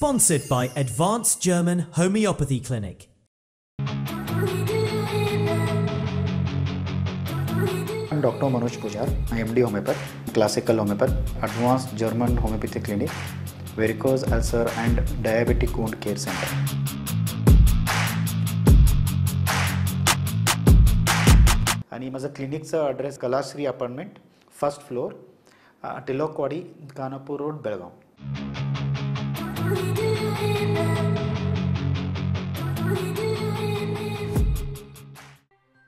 Sponsored by Advanced German Homeopathy Clinic. I'm Dr. Manoj Pujar, MD Homeopath, Classical Homeopath, Advanced German Homeopathy Clinic, Varicose Ulcer and Diabetic Wound Care Center. आणि माझा क्लिनिकचा address Kalashri apartment, first floor, Tilakwadi, Khanapur road, Belgaum.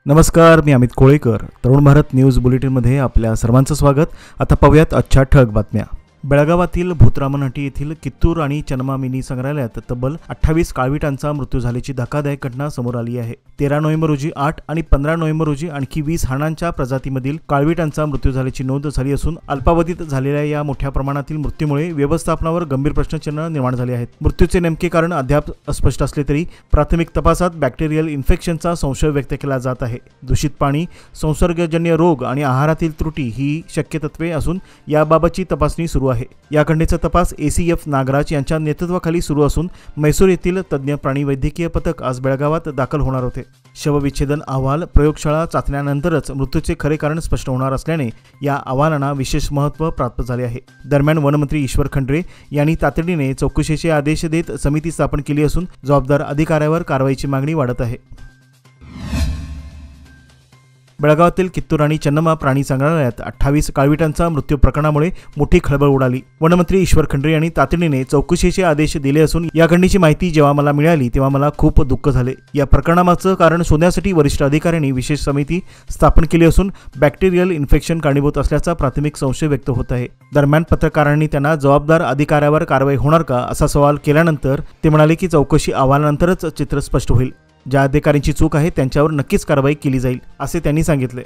नमस्कार, मी Amit Kolekar. Tarun Bharat news बुलेटिनमध्ये आपल्या सर्वांचं स्वागत. आता पाहूयात आजच्या ठळक बातम्या. बेळगावातील भूतरामनहट्टी येथील कित्तूर आणि चन्मा मिनी संग्रहालयात तब्बल 28 काळविटांचा मृत्यू झाल्याची धक्कादायक घटना समोर आली आहे. 13 नोव्हेंबर रोजी 8 आणि 15 नोव्हेंबर रोजी आणखी 20 हाणांच्या प्रजातीमधील काळविटांचा मृत्यू झाल्याची नोंद झाली असून अल्पावधीत झालेल्या या मोठ्या प्रमाणातील मृत्यूमुळे व्यवस्थापनावर गंभीर प्रश्नचिन्ह निर्माण झाले आहेत. मृत्यूचे नेमके कारण अद्याप अस्पष्ट असले तरी प्राथमिक तपासात बॅक्टेरियल इन्फेक्शनचा संशय व्यक्त केला जात आहे. दूषित पाणी, संसर्गजन्य रोग आणि आहारातील त्रुटी ही शक्य तत्वे असून याबाबतची तपासणी सुरू आहे. या घटनेचा तपास ACF नागराज यांच्या नेतृत्वाखाली सुरू असून मैसूर येथील तज्ज्ञ प्राणीवैद्यकीय पथक आज बेळगावात दाखल होणार होते. शवविच्छेदन अहवाल, प्रयोगशाळा चाचण्यानंतरच मृत्यूचे खरे कारण स्पष्ट होणार असल्याने या अहवालांना विशेष महत्त्व प्राप्त झाले आहे. दरम्यान वनमंत्री ईश्वर खंड्रे यांनी तातडीने चौकशीचे आदेश देत समिती स्थापन केली असून जबाबदार अधिकाऱ्यावर कारवाईची मागणी वाढत आहे. बेळगावातील कित्तूर आणि चन्मा प्राणी संग्रहालयात 28 काळविटांचा मृत्यू प्रकरणामुळे मोठी खळबळ उडाली. वनमंत्री ईश्वर खंड्रे यांनी तातडीने चौकशीचे आदेश दिले असून या घटनेची माहिती जेव्हा मला मिळाली तेव्हा मला खूप दुःख झाले. या प्रकरणामागचं कारण शोधण्यासाठी वरिष्ठ अधिकाऱ्यांनी विशेष समिती स्थापन केली असून बॅक्टेरियल इन्फेक्शन कारणीभूत असल्याचा प्राथमिक संशय व्यक्त होत आहे. दरम्यान पत्रकारांनी त्यांना जबाबदार अधिकाऱ्यावर कारवाई होणार का असा सवाल केल्यानंतर ते म्हणाले की चौकशी अहवालानंतरच चित्र स्पष्ट होईल. ज्या अधिकाऱ्यांची चूक आहे त्यांच्यावर नक्कीच कारवाई केली जाईल असे त्यांनी सांगितले.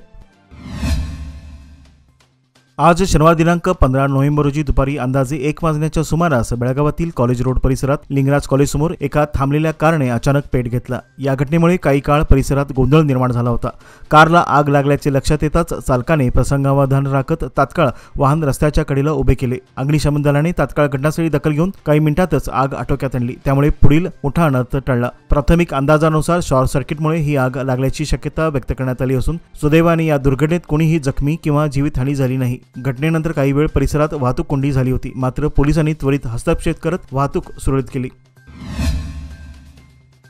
आज शनिवार दिनांक 15 नोव्हेंबर रोजी दुपारी अंदाजे 1 वाजण्याच्या सुमारास बेळगावातील कॉलेज रोड परिसरात लिंगराज कॉलेज समोर एका थांबलेल्या कारने अचानक पेट घेतला. या घटनेमुळे काही काळ परिसरात गोंधळ निर्माण झाला होता. कारला आग लागल्याचे लक्षात येताच चालकाने प्रसंगावधान राखत तात्काळ वाहन रस्त्याच्या कडेला उभे केले. अग्निशमन दलाने तात्काळ घटनास्थळी दखल घेऊन काही मिनिटातच आग आटोक्यात आणली. त्यामुळे पुढील मोठा अनर्थ टळला. प्राथमिक अंदाजानुसार शॉर्ट सर्किटमुळे ही आग लागल्याची शक्यता व्यक्त करण्यात आली असून सुदैवाने या दुर्घटनेत कोणीही जखमी किंवा जीवितहानी झाली नाही. घटनेनंतर काही वेळ परिसरात वाहतूक कोंडी झाली होती, मात्र पोलिसांनी त्वरित हस्तक्षेप करत वाहतूक सुरळीत केली.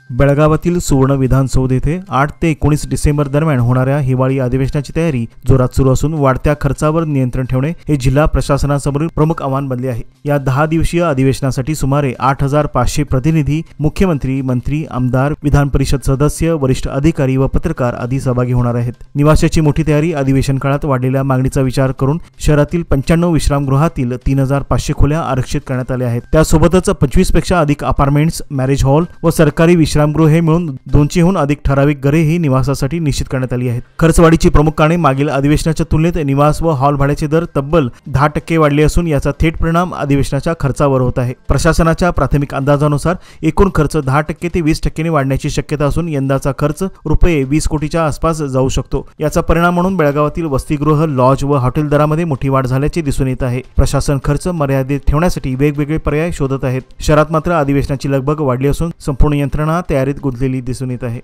बेळगावातील सुवर्ण विधानसौध येथे 8 ते 19 डिसेंबर दरम्यान होणाऱ्या हिवाळी अधिवेशनाची तयारी जोरात सुरू असून वाढत्या खर्चावर नियंत्रण ठेवणे हे जिल्हा प्रशासनासमोरील प्रमुख आव्हान बनले आहे. या 10 दिवसीय अधिवेशनासाठी सुमारे 8500 प्रतिनिधी, मुख्यमंत्री, मंत्री, आमदार, विधान परिषद सदस्य, वरिष्ठ अधिकारी व पत्रकार आदी सहभागी होणार आहेत. निवासाची मोठी तयारी अधिवेशन काळात वाढलेल्या मागणीचा विचार करून शहरातील 95 विश्रामगृहातील 3500 खोल्या आरक्षित करण्यात आल्या आहेत. त्यासोबतच 25 पेक्षा अधिक अपार्टमेंट्स, मॅरेज हॉल व सरकारी विश्रामगृहे मिळून 200हून अधिक ठराविक घरे ही निवासासाठी निश्चित करण्यात आली आहेत. खर्चवाढीची प्रमुख कारणे मागील अधिवेशनाच्या तुलनेत निवास व हॉल भाड्याचे दर तब्बल 10% वाढले असून याचा थेट परिणाम अधिवेशनाच्या खर्चावर होत आहे. प्रशासनाच्या प्राथमिक अंदाजानुसार एकूण खर्च 10% ते 20% वाढण्याची शक्यता असून यंदाचा खर्च रुपये 20 कोटीच्या आसपास जाऊ शकतो. याचा परिणाम म्हणून बेळगावातील वसतिगृह, लॉज व हॉटेल दरामध्ये मोठी वाढ झाल्याचे दिसून येत आहे. प्रशासन खर्च मर्यादित ठेवण्यासाठी वेगवेगळे पर्याय शोधत आहेत. शहरात मात्र अधिवेशनाची लगबग वाढली असून संपूर्ण यंत्रणा तयारीत गुंतलेली दिसून येत आहे.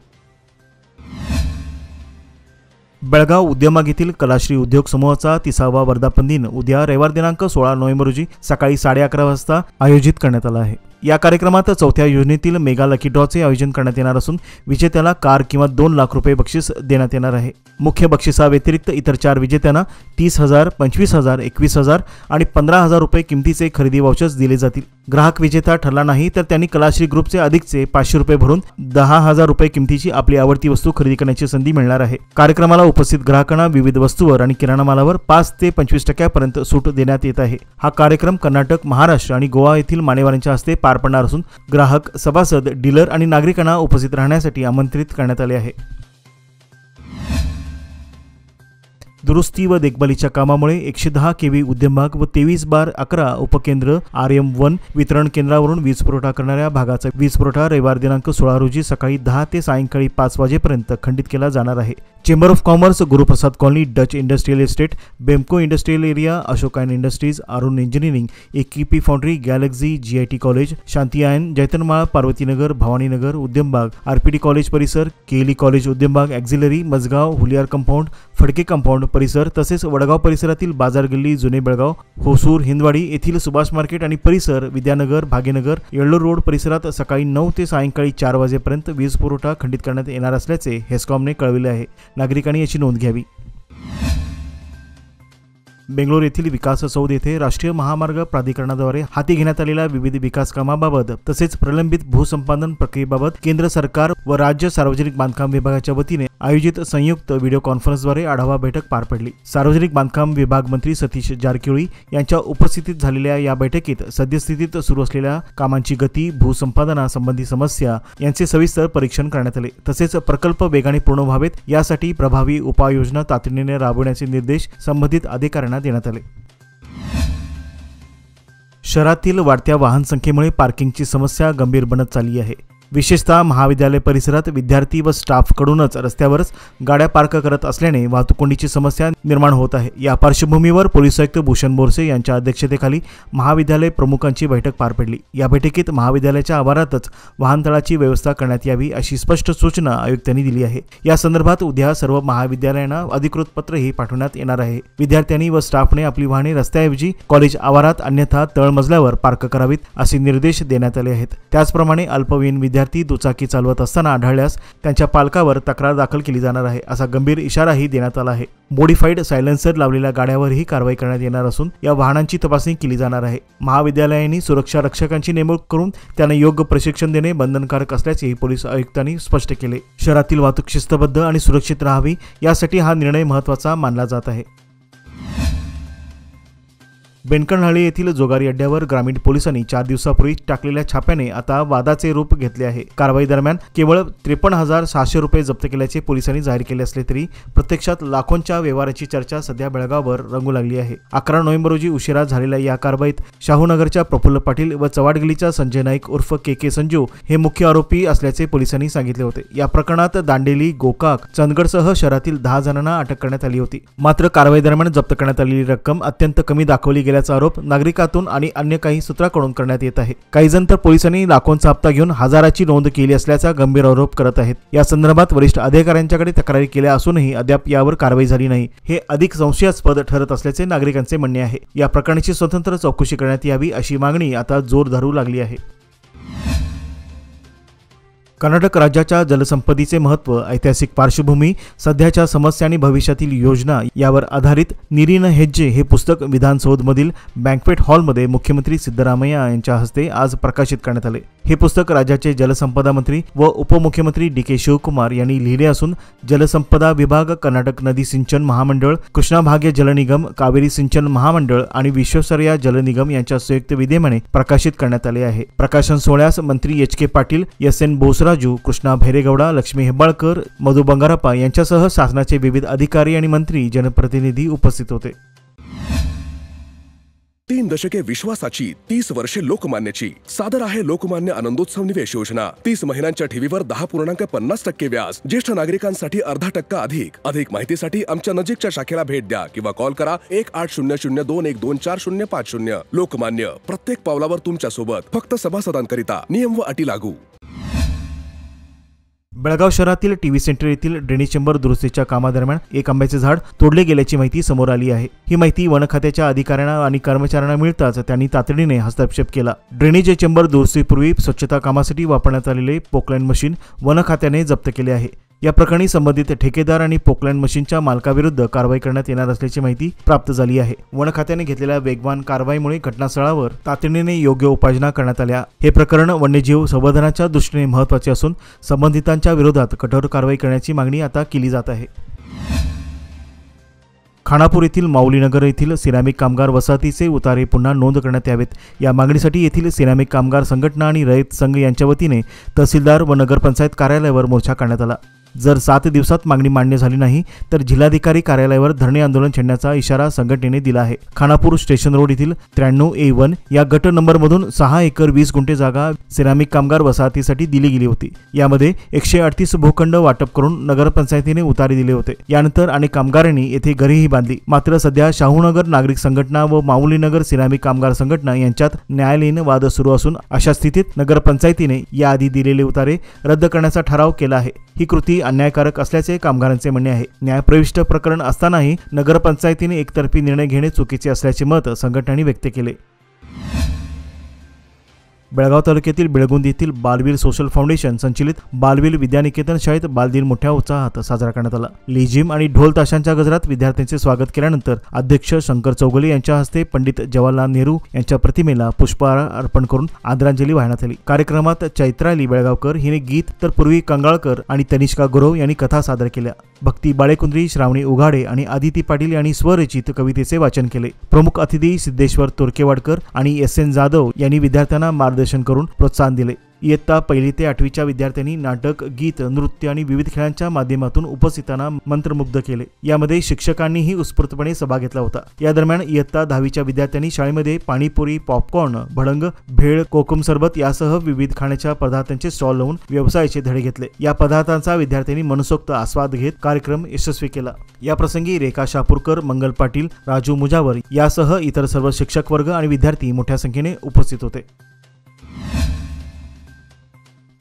बेळगाव उद्यमाग येथील कलाश्री उद्योग समूहाचा 30वा वर्धापन दिन उद्या रविवार दिनांक 16 नोव्हेंबर रोजी सकाळी 11:30 वाजता आयोजित करण्यात आला आहे. या कार्यक्रमात 4थ्या योजनेतील मेगा लकी ड्रॉचे आयोजन करण्यात येणार असून विजेत्याला कार किंवा 2 लाख रुपये बक्षीस देण्यात येणार आहे. मुख्य बक्षिसाव्यतिरिक्त इतर 4 विजेत्यांना 30,000, 25,000, 21,000 आणि 15,000 रुपये किमतीचे खरेदी वाउचर्स दिले जातील. ग्राहक विजेता ठरला नाही तर त्यांनी कलाश्री ग्रुपचे अधिकचे 500 रुपये भरून 10,000 रुपये किमतीची आपली आवडती वस्तू खरेदी करण्याची संधी मिळणार आहे. कार्यक्रमाला उपस्थित ग्राहकांना विविध वस्तूवर आणि किराणा मालावर 5 ते 25% सूट देण्यात येत आहे. हा कार्यक्रम कर्नाटक, महाराष्ट्र आणि गोवा येथील मान्यवरांच्या हस्ते पार पडणार असून ग्राहक, सभासद, डीलर आणि नागरिकांना उपस्थित राहण्यासाठी आमंत्रित करण्यात आले आहे. दुरुस्ती व देखभालीच्या कामामुळे 110 केव्ही उद्यमभाग व 23/11 उपकेंद्र RM1 वितरण केंद्रावरून वीज पुरवठा करणाऱ्या भागाचा वीज पुरवठा रविवार दिनांक 16 रोजी सकाळी 10 ते सायंकाळी 5 वाजेपर्यंत खंडित केला जाणार आहे. Chamber of commerce, Guruprasad colony, Dutch industrial estate, Bemco industrial area, Ashokayan industries, Arun engineering, एकीपी foundry, galaxy, GIT college, Shanti आयन, जैतनमाळ, पार्वतीनगर, भवानीनगर, उद्यमबाग, आरपीटी कॉलेज परिसर, KLE college Udyambag, auxiliary, Majgaon, Huliyar compound, Phadke compound परिसर तसेच वडगाव परिसरातील बाजार गल्ली, जुने बेळगाव, होसूर, हिंदवाडी येथील सुभाष मार्केट आणि परिसर, विद्यानगर, भाग्यनगर, येळ्ळूर रोड परिसरात सकाळी 9 ते सायंकाळी 4 वाजेपर्यंत वीज पुरवठा खंडित करण्यात येणार असल्याचे हेस्कॉमने कळविले आहे. नागरिकांनी याची नोंद घ्यावी. बेंगलोर येथील विकास सौध येथे राष्ट्रीय महामार्ग प्राधिकरणाद्वारे हाती घेण्यात आलेल्या विविध विकास कामाबाबत तसेच प्रलंबित भूसंपादन प्रक्रियेबाबत केंद्र सरकार व राज्य सार्वजनिक बांधकाम विभागाच्या वतीने आयोजित संयुक्त व्हिडिओ कॉन्फरन्सद्वारे आढावा बैठक पार पडली. सार्वजनिक बांधकाम विभाग मंत्री सतीश जारकिहोळी यांच्या उपस्थितीत झालेल्या या बैठकीत सद्यस्थितीत सुरू असलेल्या कामांची गती, भूसंपादनासंबंधी समस्या यांचे सविस्तर परीक्षण करण्यात आले. तसेच प्रकल्प वेगाने पूर्ण व्हावेत यासाठी प्रभावी उपाययोजना तातडीने राबवण्याचे निर्देश संबंधित अधिकाऱ्यांना देण्यात आले. शहरातील वाढत्या वाहन संख्येमुळे पार्किंगची समस्या गंभीर बनत चालली आहे. विशेषतः महाविद्यालय परिसरात विद्यार्थी व स्टाफकडूनच रस्त्यावरच गाड्या पार्क करत असल्याने वाहतूक कोंडीची समस्या निर्माण होत आहे. या पार्श्वभूमीवर पोलीस आयुक्त भूषण बोरसे यांच्या अध्यक्षतेखाली महाविद्यालय प्रमुखांची बैठक पार पडली. या बैठकीत महाविद्यालयाच्या आवारातच वाहनतळाची व्यवस्था करण्यात यावी अशी स्पष्ट सूचना आयुक्तांनी दिली आहे. या संदर्भात उद्या सर्व महाविद्यालयांना अधिकृत पत्रही पाठवण्यात येणार आहे. विद्यार्थ्यांनी व स्टाफने आपली वाहने रस्त्याऐवजी कॉलेज आवारात अन्यथा तळमजल्यावर पार्क करावीत असे निर्देश देण्यात आले आहेत. त्याचप्रमाणे अल्पवयीन विद्यार्थी दुचाकी चालवत असताना आढळल्यास त्यांच्या पालकावर तक्रार दाखल केली जाणार आहे असा गंभीर इशाराही देण्यात आला आहे. मोडिफाईड सायलेन्सर लावलेल्या गाड्यावरही कारवाई करण्यात येणार असून या वाहनांची तपासणी केली जाणार आहे. महाविद्यालयांनी सुरक्षा रक्षकांची नेमणूक करून त्यांना योग्य प्रशिक्षण देणे बंधनकारक असल्याचेही पोलीस आयुक्तांनी स्पष्ट केले. शहरातील वाहतूक शिस्तबद्ध आणि सुरक्षित राहावी यासाठी हा निर्णय महत्त्वाचा मानला जात आहे. बेनकणहळ्ळी येथील जोगारी अड्ड्यावर ग्रामीण पोलिसांनी 4 दिवसापूर्वी टाकलेल्या छाप्याने आता वादाचे रूप घेतले आहे. कारवाई दरम्यान केवळ 53,600 रुपये जप्त केल्याचे पोलिसांनी जाहीर केले असले तरी प्रत्यक्षात लाखोंच्या व्यवहाराची चर्चा सध्या बेळगाववर रंगू लागली आहे. 11 नोव्हेंबर रोजी उशिरा झालेल्या या कारवाईत शाहूनगरच्या प्रफुल्ल पाटील व चवाडगलीचा संजय नाईक उर्फ के संजू हे मुख्य आरोपी असल्याचे पोलिसांनी सांगितले होते. या प्रकरणात दांडेली, गोकाक, चंदगडसह शहरातील 10 जणांना अटक करण्यात आली होती. मात्र कारवाई दरम्यान जप्त करण्यात आलेली रक्कम अत्यंत कमी दाखवली गेल्याचा आरोप नागरिकातून आणि अन्य काही सूत्रांकडून करण्यात येत आहे. काही जण तर पोलिसांनी लाखोंचा हप्ता घेऊन हजाराची नोंद केली असल्याचा गंभीर आरोप करत आहेत. या संदर्भात वरिष्ठ अधिकाऱ्यांच्याकडे तक्रारी केल्या असूनही अद्याप यावर कारवाई झाली नाही. हे अधिक संशयास्पद ठरत असल्याचे नागरिकांचे म्हणणे आहे. या प्रकरणाची स्वतंत्र चौकशी करण्यात यावी अशी मागणी आता जोर धरू लागली आहे. कर्नाटक राज्याच्या जलसंपत्तीचे महत्त्व, ऐतिहासिक पार्श्वभूमी, सध्याच्या समस्या आणि भविष्यातील योजना यावर आधारित नीरीन हेज्जे हे पुस्तक विधानसौधमधील बँक्वेट हॉलमध्ये मुख्यमंत्री सिद्धरामय्या यांच्या हस्ते आज प्रकाशित करण्यात आले. हे पुस्तक राज्याचे जलसंपदा मंत्री व उपमुख्यमंत्री डी.के. शिवकुमार यांनी लिहिले असून जलसंपदा विभाग, कर्नाटक नदी सिंचन महामंडळ, कृष्णा भाग्य जल निगम, कावेरी सिंचन महामंडळ आणि विश्वेश्वरय्या जल निगम यांच्या संयुक्त विद्यमाने प्रकाशित करण्यात आले आहे. प्रकाशन सोहळ्यास मंत्री एच.के. पाटील, एस.एन. बोसराजू, कृष्णा भैरेगौडा, लक्ष्मी हेब्बाळकर, मधु बंगारप्पा यांच्यासह शासनाचे विविध अधिकारी आणि मंत्री, जनप्रतिनिधी उपस्थित होते. 3 दशके विश्वासाची, 30 वर्षे लोकमान्याची. सादर आहे लोकमान्य आनंदोत्सव निवेश योजना. 30 महिन्यांच्या ठेवीवर 10.50% व्याज. ज्येष्ठ नागरिकांसाठी 0.5% अधिक माहितीसाठी आमच्या नजीकच्या शाखेला भेट द्या किंवा कॉल करा 180021245050. लोकमान्य, प्रत्येक पावलावर तुमच्या सोबत. फक्त सभासदांकरिता. नियम व अटी लागू. बेळगाव शहरातील टीव्ही सेंटर येथील ड्रेनेज चेंबर दुरुस्तीच्या कामादरम्यान एक आंब्याचे झाड तोडले गेल्याची माहिती समोर आली आहे. ही माहिती वन खात्याच्या अधिकाऱ्यांना आणि कर्मचाऱ्यांना मिळताच त्यांनी तातडीने हस्तक्षेप केला. ड्रेनेज चेंबर दुरुस्तीपूर्वी स्वच्छता कामासाठी वापरण्यात आलेले पोकलँड मशीन वन खात्याने जप्त केले आहे. या प्रकरणी संबंधित ठेकेदार आणि पोकलँड मशीनच्या मालकाविरुद्ध कारवाई करण्यात येणार असल्याची माहिती प्राप्त झाली आहे. वन खात्याने घेतलेल्या वेगवान कारवाईमुळे घटनास्थळावर तातडीने योग्य उपाययोजना करण्यात आल्या. हे प्रकरण वन्यजीव संवर्धनाच्या दृष्टीने महत्त्वाचे असून संबंधितांच्या विरोधात कठोर कारवाई करण्याची मागणी आता केली जात आहे. खानापूर येथील माऊलीनगर येथील सिरॅमिक कामगार वसाहतीचे उतारे पुन्हा नोंद करण्यात यावेत. या मागणीसाठी येथील सिरॅमिक कामगार संघटना आणि रयत संघ यांच्या वतीने तहसीलदार व नगरपंचायत कार्यालयावर मोर्चा काढण्यात आला. जर 7 दिवसात मागणी मान्य झाली नाही तर जिल्हाधिकारी कार्यालयावर धरणे आंदोलन छेडण्याचा इशारा संघटनेने दिला आहे. खानापूर स्टेशन रोड येथील 93A1 या गट नंबरमधून 6 एकर 20 गुंठे जागा सिरामिक कामगार वसाहतीसाठी दिली गेली होती. यामध्ये 138 भूखंड वाटप करून नगरपंचायतीने उतारे दिले होते. यानंतर अनेक कामगारांनी येथे घरेही बांधली. मात्र सध्या शाहूनगर नागरिक संघटना व माऊलीनगर सिरामिक कामगार संघटना यांच्यात न्यायालयीन वाद सुरू असून अशा स्थितीत नगरपंचायतीने याआधी दिलेले उतारे रद्द करण्याचा ठराव केला आहे. ही कृती अन्यायकारक असल्याचे कामगारांचे म्हणणे आहे. न्यायप्रविष्ट प्रकरण असतानाही नगरपंचायतीने एकतर्फी निर्णय घेणे चुकीचे असल्याचे मत संघटनांनी व्यक्त केले. बेळगाव तालुक्यातील बेळगुंदी येथील बालवीर सोशल फाउंडेशन संचलित बालवीर विद्यानिकेतन शाळेत बालदिन मोठ्या उत्साहात साजरा करण्यात आला. लेझिम आणि ढोल ताशांच्या गजरात विद्यार्थ्यांचे स्वागत केल्यानंतर अध्यक्ष शंकर चौगुले यांच्या हस्ते पंडित जवाहरलाल नेहरू यांच्या प्रतिमेला पुष्पहार अर्पण करून आदरांजली वाहण्यात आली. कार्यक्रमात चैत्राली बेळगावकर हिने गीत तर पूर्वी कंगाळकर आणि तनिष्का गुरव यांनी कथा सादर केल्या. भक्ती बाळेकुंद्री, श्रावणी उघाडे आणि आदिती पाटील यांनी स्वरचित कवितेचे वाचन केले. प्रमुख अतिथी सिद्धेश्वर तोरकेवाडकर आणि SN जाधव यांनी विद्यार्थ्यांना मार्गदर्शन करून प्रोत्साहन दिले. इयत्ता 1ली ते 8वीच्या विद्यार्थ्यांनी नाटक, गीत, नृत्य आणि विविध खेळांच्या माध्यमातून उपस्थितांना मंत्रमुग्ध केले. यामध्ये शिक्षकांनीही उत्स्फूर्तपणे सहभाग घेतला होता. या दरम्यान इयत्ता 10वीच्या विद्यार्थ्यांनी शाळेमध्ये पाणीपुरी, पॉपकॉर्न, भडंग, भेळ, कोकम सरबत यासह विविध खाण्याच्या पदार्थांचे स्टॉल लावून व्यवसायाचे धडे घेतले. या पदार्थांचा विद्यार्थ्यांनी मनसोक्त आस्वाद घेत कार्यक्रम यशस्वी केला. या प्रसंगी रेखा शापूरकर, मंगल पाटील, राजू मुजावर यासह इतर सर्व शिक्षक वर्ग आणि विद्यार्थी मोठ्या संख्येने उपस्थित होते.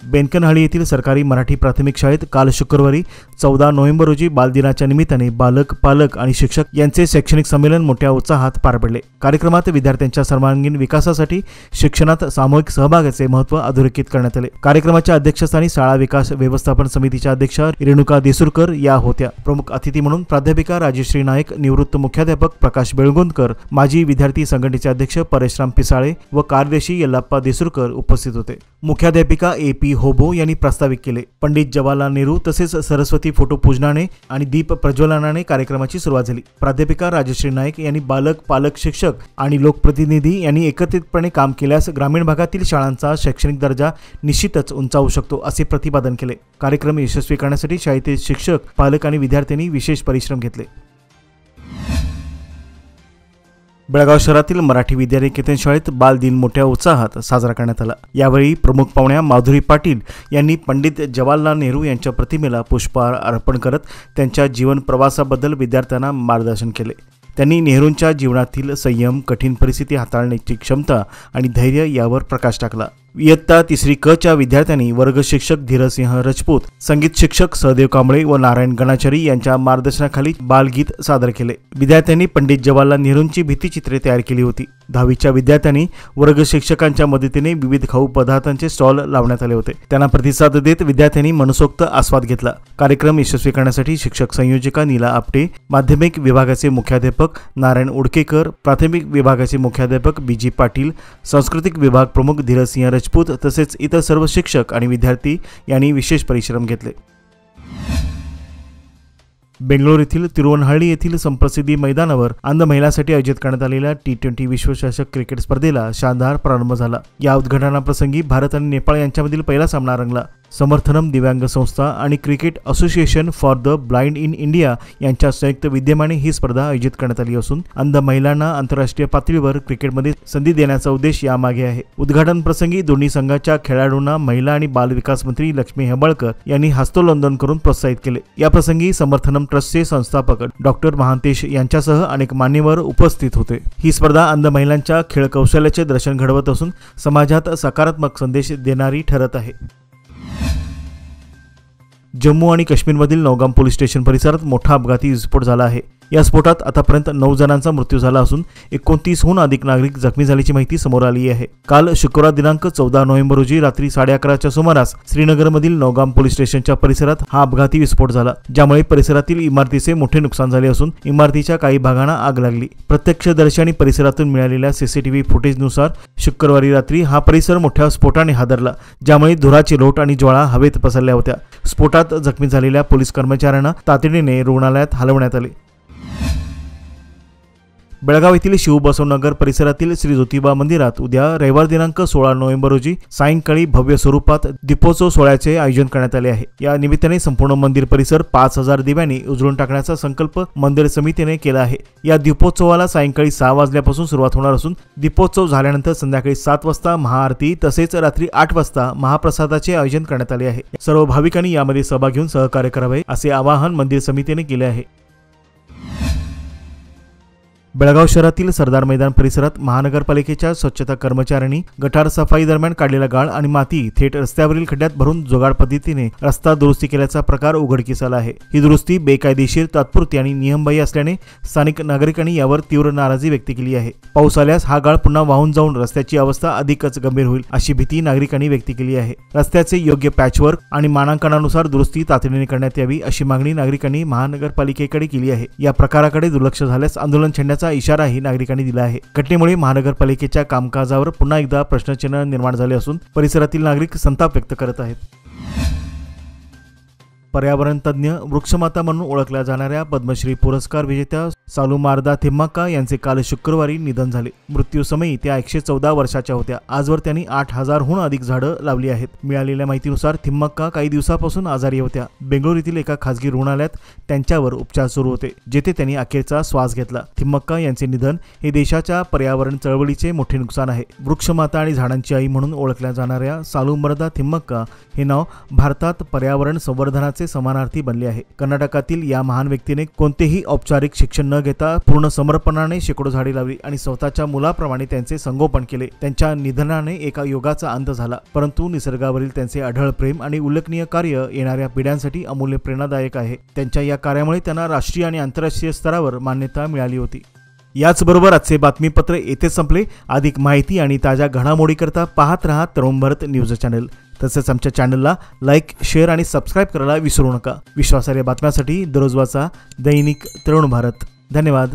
बेनकनहळ्ळी येथील सरकारी मराठी प्राथमिक शाळेत काल शुक्रवारी 14 नोव्हेंबर रोजी बालदिनाच्या निमित्ताने बालक, पालक आणि शिक्षक यांचे शैक्षणिक संमेलन मोठ्या उत्साहात पार पडले. कार्यक्रमात विद्यार्थ्यांच्या सर्वांगीण विकासासाठी शिक्षणात सामूहिक सहभागाचे महत्त्व अधोरेखित करण्यात आले. कार्यक्रमाच्या अध्यक्षस्थानी शाळा विकास व्यवस्थापन समितीच्या अध्यक्ष रेणुका देसुरकर या होत्या. प्रमुख अतिथी म्हणून प्राध्यापिका राजश्री नाईक, निवृत्त मुख्याध्यापक प्रकाश बेळगोंदकर, माजी विद्यार्थी संघटनेचे अध्यक्ष परेशराम पिसाळे व कार्यदर्शी यल्लाप्पा देसुरकर उपस्थित होते. मुख्याध्यापिका AP होबो यांनी प्रास्ताविक केले. पंडित जवाहरलाल नेहरू तसेच सरस्वती फोटो पूजनाने आणि दीप प्रज्वलनाने कार्यक्रमाची सुरुवात झाली. प्राध्यापिका राजश्री नाईक यांनी बालक, पालक, शिक्षक आणि लोकप्रतिनिधी यांनी एकत्रितपणे काम केल्यास ग्रामीण भागातील शाळांचा शैक्षणिक दर्जा निश्चितच उंचावू शकतो असे प्रतिपादन केले. कार्यक्रम यशस्वी करण्यासाठी शाळेतील शिक्षक, पालक आणि विद्यार्थ्यांनी विशेष परिश्रम घेतले. बेळगाव शहरातील मराठी विद्यानिकेतन शाळेत बालदिन मोठ्या उत्साहात साजरा करण्यात आला. यावेळी प्रमुख पाहुण्या माधुरी पाटील यांनी पंडित जवाहरलाल नेहरू यांच्या प्रतिमेला पुष्पहार अर्पण करत त्यांच्या जीवन प्रवासाबद्दल विद्यार्थ्यांना मार्गदर्शन केले. त्यांनी नेहरूंच्या जीवनातील संयम, कठीण परिस्थिती हाताळण्याची क्षमता आणि धैर्य यावर प्रकाश टाकला. इयत्ता 3री क च्या विद्यार्थ्यांनी वर्ग शिक्षक धीरसिंह राजपूत, संगीत शिक्षक सहदेव कांबळे व नारायण गणाचारी यांच्या मार्गदर्शनाखाली बालगीत सादर केले. विद्यार्थ्यांनी पंडित जवाहरलाल नेहरूंची भित्तिचित्रे तयार केली होती. 10वीच्या विद्यार्थ्यांनी वर्ग शिक्षकांच्या मदतीने विविध खाऊ पदार्थांचे स्टॉल लावण्यात आले होते. त्यांना प्रतिसाद देत विद्यार्थ्यांनी मनसोक्त आस्वाद घेतला. कार्यक्रम यशस्वी करण्यासाठी शिक्षक संयोजिका नीला आपटे, माध्यमिक विभागाचे मुख्याध्यापक नारायण उडकेकर, प्राथमिक विभागाचे मुख्याध्यापक BG पाटील, सांस्कृतिक विभाग प्रमुख धीरसिंह राजपूत तसेच इतर सर्व शिक्षक आणि विद्यार्थी यांनी विशेष परिश्रम घेतले. बेंगळूर येथील तिरुवनहळ्ळी येथील संप्रसिद्धी मैदानावर अंध महिलांसाठी आयोजित करण्यात आलेल्या T20 विश्वचषक क्रिकेट स्पर्धेला शानदार प्रारंभ झाला. या उद्घाटनाप्रसंगी भारत आणि नेपाळ यांच्यामधील पहिला सामना रंगला. समर्थनम दिव्यांग संस्था आणि cricket association for the blind in India यांच्या संयुक्त विद्यमाने ही स्पर्धा आयोजित करण्यात आली असून अंध महिलांना आंतरराष्ट्रीय पातळीवर क्रिकेटमध्ये संधी देण्याचा उद्देश यामागे आहे. उद्घाटन प्रसंगी दोन्ही संघाच्या खेळाडूंना महिला आणि बाल विकास मंत्री लक्ष्मी हेब्बाळकर यांनी हस्तोलंदन करून प्रोत्साहित केले. या प्रसंगी समर्थनम ट्रस्टचे संस्थापक डॉक्टर महांतेश यांच्यासह अनेक मान्यवर उपस्थित होते. ही स्पर्धा अंध महिलांच्या खेळ कौशल्याचे दर्शन घडवत असून समाजात सकारात्मक संदेश देणारी ठरत आहे. जम्मू आणि काश्मीरमधील नौगाम पोलीस स्टेशन परिसरात मोठा अपघाती विस्फोट झाला आहे. या स्फोटात आतापर्यंत 9 जणांचा मृत्यू झाला असून 29हून अधिक नागरिक जखमी झाल्याची माहिती समोर आली आहे. काल शुक्रवार दिनांक 14 नोव्हेंबर रोजी रात्री 11:30च्या सुमारास श्रीनगरमधील नौगाम पोलीस स्टेशनच्या परिसरात हा अपघाती विस्फोट झाला, ज्यामुळे परिसरातील इमारतीचे मोठे नुकसान झाले असून इमारतीच्या काही भागांना आग लागली. प्रत्यक्षदर्शी आणि परिसरातून मिळालेल्या CCTV फुटेजनुसार शुक्रवारी रात्री हा परिसर मोठ्या स्फोटाने हादरला, ज्यामुळे धुराची लोट आणि ज्वाळा हवेत पसरल्या होत्या. स्फोटात जखमी झालेल्या पोलीस कर्मचाऱ्यांना तातडीने रुग्णालयात हलवण्यात आले. बेळगाव येथील शिवबसवनगर परिसरातील श्री ज्योतिबा मंदिरात उद्या रविवार दिनांक 16 नोव्हेंबर रोजी सायंकाळी भव्य स्वरूपात दीपोत्सव सोहळ्याचे आयोजन करण्यात आले आहे। या निमित्ताने संपूर्ण मंदिर परिसर 5000 दिव्यांनी उजळून टाकण्याचा संकल्प मंदिर समितीने केला आहे। या दीपोत्सवाला सायंकाळी 6 वाजल्यापासून सुरुवात होणार असून दीपोत्सव झाल्यानंतर संध्याकाळी 7 वाजता महाआरती तसेच रात्री 8 वाजता महाप्रसादाचे आयोजन करण्यात आले आहे। सर्व भाविकांनी यामध्ये सहभाग घेऊन सहकार्य करावे असे आवाहन मंदिर समितीने केले आहे। बेळगाव शहरातील सरदार मैदान परिसरात महानगरपालिकेच्या स्वच्छता कर्मचाऱ्यांनी गटार सफाई दरम्यान काढलेला गाळ आणि माती थेट रस्त्यावरील खड्ड्यात भरून जुगाड पद्धतीने रस्ता दुरुस्ती केल्याचा प्रकार उघडकीस आला आहे। ही दुरुस्ती बेकायदेशीर, तात्पुरती आणि नियमबाह्य असल्याने स्थानिक नागरिकांनी यावर तीव्र नाराजी व्यक्त केली आहे। पाऊस आल्यास हा गाळ पुन्हा वाहून जाऊन रस्त्याची अवस्था अधिकच गंभीर होईल अशी भीती नागरिकांनी व्यक्त केली आहे। रस्त्याचे योग्य पॅचवर्क आणि मानांकनानुसार दुरुस्ती तातडीने करण्यात यावी अशी मागणी नागरिकांनी महानगरपालिकेकडे केली आहे। या प्रकाराकडे दुर्लक्ष झाल्यास आंदोलन छेडण्याचा इशाराही नागरिकांनी दिला आहे। घटनेमुळे महानगरपालिकेच्या कामकाजावर पुन्हा एकदा प्रश्नचिन्ह निर्माण झाले असून परिसरातील नागरिक संताप व्यक्त करत आहेत। पर्यावरण तज्ञ वृक्षमाता म्हणून ओळखल्या जाणाऱ्या पद्मश्री पुरस्कार विजेत्या सालुमारदा थिम्माक्का यांचे काल शुक्रवारी निधन झाले। मृत्यूसमयी त्या 114 वर्षाच्या होत्या। आजवर त्यांनी 8000हून अधिक झाडं लावली आहेत। मिळालेल्या माहितीनुसार थिम्माक्का काही दिवसापासून आजारी होत्या। बेंगळुरू येथील एका खासगी रुग्णालयात त्यांच्यावर उपचार सुरू होते, जेथे त्यांनी अखेरचा श्वास घेतला। थिम्माक्का यांचे निधन हे देशाच्या पर्यावरण चळवळीचे मोठे नुकसान आहे। वृक्षमाता आणि झाडांची आई म्हणून ओळखल्या जाणाऱ्या सालुमारदा थिम्माक्का हे नाव भारतात पर्यावरण संवर्धनाचे समानार्थी बनले आहे। कर्नाटकातील या महान व्यक्तीने कोणतेही औपचारिक शिक्षण न घेता पूर्ण समर्पणाने शेकडो झाडे लावली आणि स्वतःच्या मुलाप्रमाणे त्यांचे संगोपन केले। त्यांच्या निधनाने एका युगाचा अंत झाला, परंतु निसर्गावरील त्यांचे अढळ प्रेम आणि उल्लेखनीय कार्य येणाऱ्या पिढ्यांसाठी अमूल्य प्रेरणादायक आहे। त्यांच्या या कार्यामुळे त्यांना राष्ट्रीय आणि आंतरराष्ट्रीय स्तरावर मान्यता मिळाली होती। याचबरोबर आजचे बातमीपत्र येथे संपले। अधिक माहिती आणि ताज्या घडामोडीकरता पाहत रहा तरुण भारत न्यूज चॅनल। तसेच आमच्या चॅनलला लाईक, शेअर आणि सबस्क्राईब करायला विसरू नका। विश्वासार्ह बातम्यांसाठी दररोज वाचा दैनिक तरुण भारत। धन्यवाद।